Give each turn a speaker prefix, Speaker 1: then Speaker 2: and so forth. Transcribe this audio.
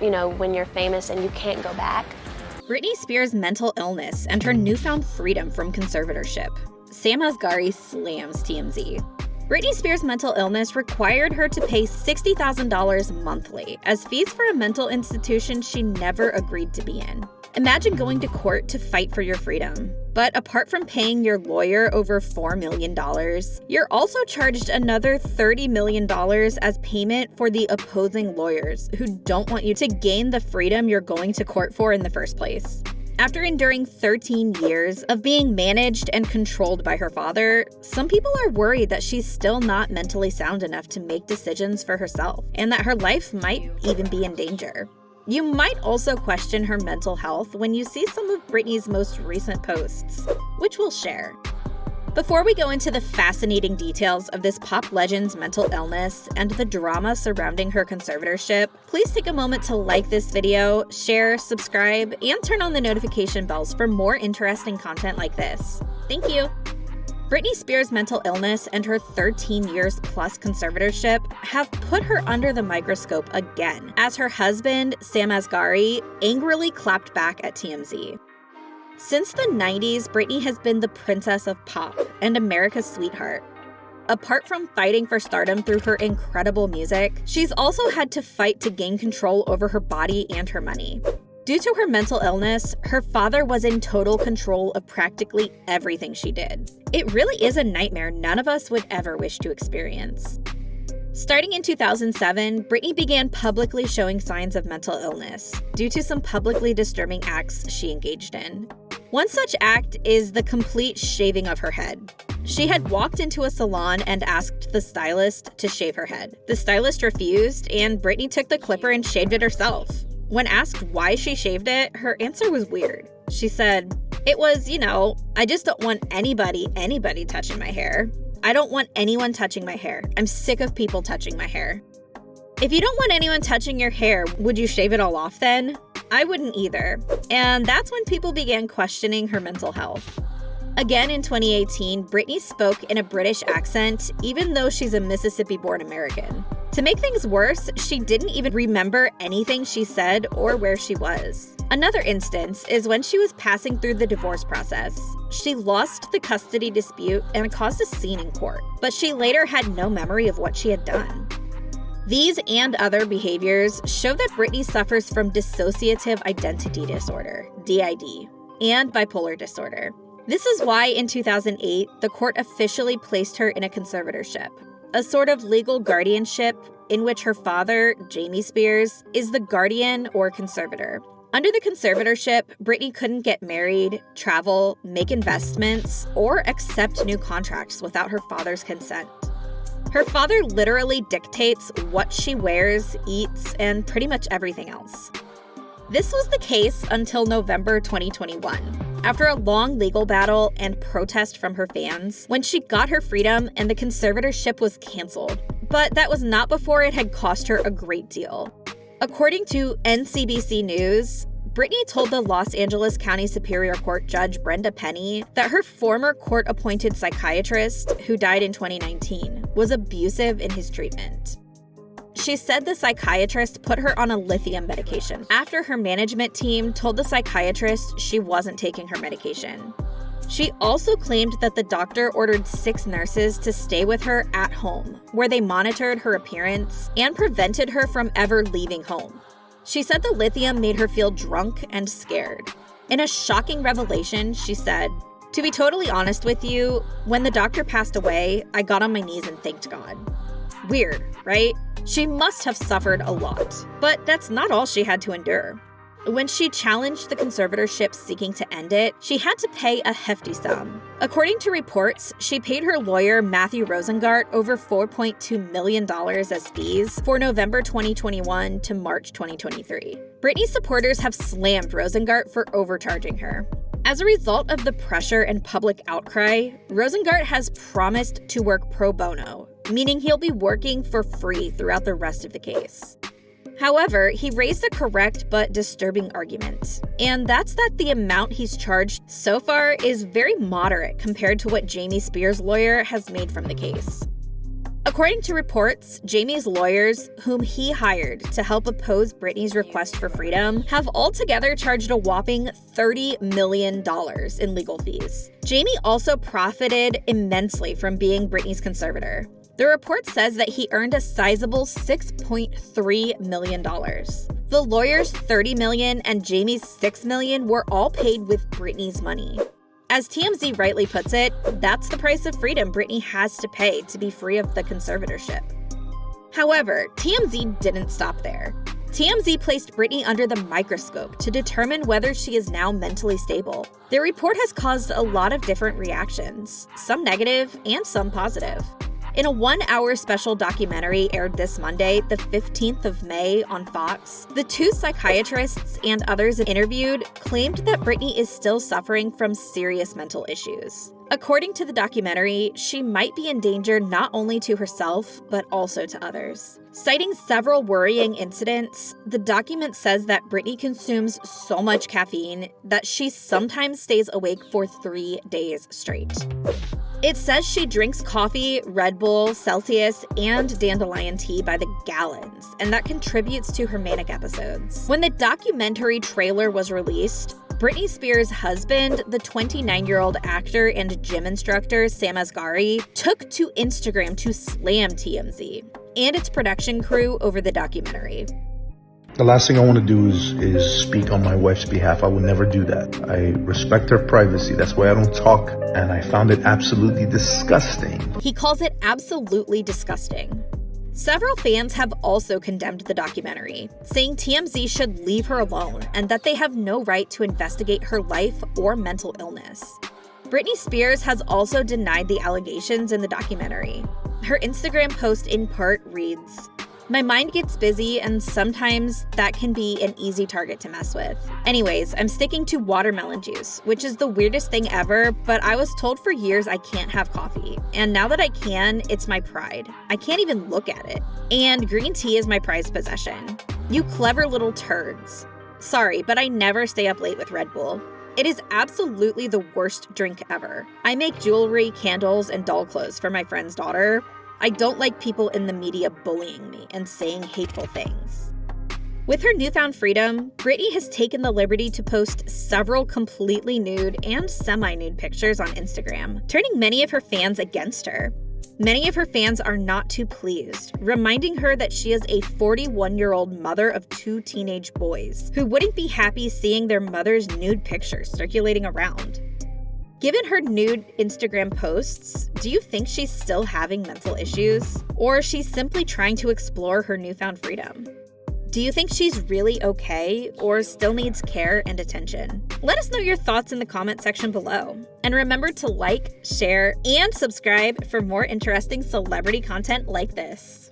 Speaker 1: when you're famous and you can't go back.
Speaker 2: Britney Spears' mental illness and her newfound freedom from conservatorship. Sam Asghari slams TMZ. Britney Spears' mental illness required her to pay $60,000 monthly as fees for a mental institution she never agreed to be in. Imagine going to court to fight for your freedom. But apart from paying your lawyer over $4 million, you're also charged another $30 million as payment for the opposing lawyers who don't want you to gain the freedom you're going to court for in the first place. After enduring 13 years of being managed and controlled by her father, some people are worried that she's still not mentally sound enough to make decisions for herself, and that her life might even be in danger. You might also question her mental health when you see some of Britney's most recent posts, which we'll share. Before we go into the fascinating details of this pop legend's mental illness and the drama surrounding her conservatorship, please take a moment to like this video, share, subscribe, and turn on the notification bells for more interesting content like this. Thank you! Britney Spears' mental illness and her 13 years plus conservatorship have put her under the microscope again, as her husband, Sam Asghari, angrily clapped back at TMZ. Since the 90s, Britney has been the princess of pop and America's sweetheart. Apart from fighting for stardom through her incredible music, she's also had to fight to gain control over her body and her money. Due to her mental illness, her father was in total control of practically everything she did. It really is a nightmare none of us would ever wish to experience. Starting in 2007, Britney began publicly showing signs of mental illness due to some publicly disturbing acts she engaged in. One such act is the complete shaving of her head. She had walked into a salon and asked the stylist to shave her head. The stylist refused, and Britney took the clipper and shaved it herself. When asked why she shaved it, her answer was weird. She said, "It was, I just don't want anybody touching my hair. I don't want anyone touching my hair. I'm sick of people touching my hair." If you don't want anyone touching your hair, would you shave it all off then? I wouldn't either. And that's when people began questioning her mental health. Again in 2018, Britney spoke in a British accent, even though she's a Mississippi-born American. To make things worse, she didn't even remember anything she said or where she was. Another instance is when she was passing through the divorce process. She lost the custody dispute and caused a scene in court, but she later had no memory of what she had done. These and other behaviors show that Britney suffers from dissociative identity disorder, DID, and bipolar disorder. This is why in 2008, the court officially placed her in a conservatorship, a sort of legal guardianship in which her father, Jamie Spears, is the guardian or conservator. Under the conservatorship, Britney couldn't get married, travel, make investments, or accept new contracts without her father's consent. Her father literally dictates what she wears, eats, and pretty much everything else. This was the case until November 2021, after a long legal battle and protest from her fans, when she got her freedom and the conservatorship was canceled. But that was not before it had cost her a great deal. According to NCBC News, Britney told the Los Angeles County Superior Court Judge Brenda Penny that her former court-appointed psychiatrist, who died in 2019, was abusive in his treatment. She said the psychiatrist put her on a lithium medication after her management team told the psychiatrist she wasn't taking her medication. She also claimed that the doctor ordered 6 nurses to stay with her at home, where they monitored her appearance and prevented her from ever leaving home. She said the lithium made her feel drunk and scared. In a shocking revelation, she said, "To be totally honest with you, when the doctor passed away, I got on my knees and thanked God." Weird, right? She must have suffered a lot, but that's not all she had to endure. When she challenged the conservatorship seeking to end it, she had to pay a hefty sum. According to reports, she paid her lawyer Matthew Rosengart over $4.2 million as fees for November 2021 to March 2023. Britney's supporters have slammed Rosengart for overcharging her. As a result of the pressure and public outcry, Rosengart has promised to work pro bono, meaning he'll be working for free throughout the rest of the case. However, he raised a correct but disturbing argument, and that's that the amount he's charged so far is very moderate compared to what Jamie Spears' lawyer has made from the case. According to reports, Jamie's lawyers, whom he hired to help oppose Britney's request for freedom, have altogether charged a whopping $30 million in legal fees. Jamie also profited immensely from being Britney's conservator. The report says that he earned a sizable $6.3 million. The lawyer's $30 million and Jamie's $6 million were all paid with Britney's money. As TMZ rightly puts it, that's the price of freedom Britney has to pay to be free of the conservatorship. However, TMZ didn't stop there. TMZ placed Britney under the microscope to determine whether she is now mentally stable. The report has caused a lot of different reactions, some negative and some positive. In a 1-hour special documentary aired this Monday, the 15th of May on Fox, the 2 psychiatrists and others interviewed claimed that Britney is still suffering from serious mental issues. According to the documentary, she might be in danger not only to herself, but also to others. Citing several worrying incidents, the document says that Britney consumes so much caffeine that she sometimes stays awake for 3 days straight. It says she drinks coffee, Red Bull, Celsius, and dandelion tea by the gallons, and that contributes to her manic episodes. When the documentary trailer was released, Britney Spears' husband, the 29-year-old actor and gym instructor Sam Asghari, took to Instagram to slam TMZ and its production crew over the documentary.
Speaker 3: The last thing I want to do is speak on my wife's behalf. I would never do that. I respect her privacy. That's why I don't talk. And I found it absolutely disgusting.
Speaker 2: He calls it absolutely disgusting. Several fans have also condemned the documentary, saying TMZ should leave her alone and that they have no right to investigate her life or mental illness. Britney Spears has also denied the allegations in the documentary. Her Instagram post in part reads, "My mind gets busy and sometimes that can be an easy target to mess with. Anyways, I'm sticking to watermelon juice, which is the weirdest thing ever, but I was told for years I can't have coffee. And now that I can, it's my pride. I can't even look at it. And green tea is my prized possession. You clever little turds. Sorry, but I never stay up late with Red Bull. It is absolutely the worst drink ever. I make jewelry, candles, and doll clothes for my friend's daughter. I don't like people in the media bullying me and saying hateful things." With her newfound freedom, Britney has taken the liberty to post several completely nude and semi-nude pictures on Instagram, turning many of her fans against her. Many of her fans are not too pleased, reminding her that she is a 41-year-old mother of 2 teenage boys who wouldn't be happy seeing their mother's nude pictures circulating around. Given her nude Instagram posts, do you think she's still having mental issues? Or is she simply trying to explore her newfound freedom? Do you think she's really okay or still needs care and attention? Let us know your thoughts in the comment section below. And remember to like, share, and subscribe for more interesting celebrity content like this.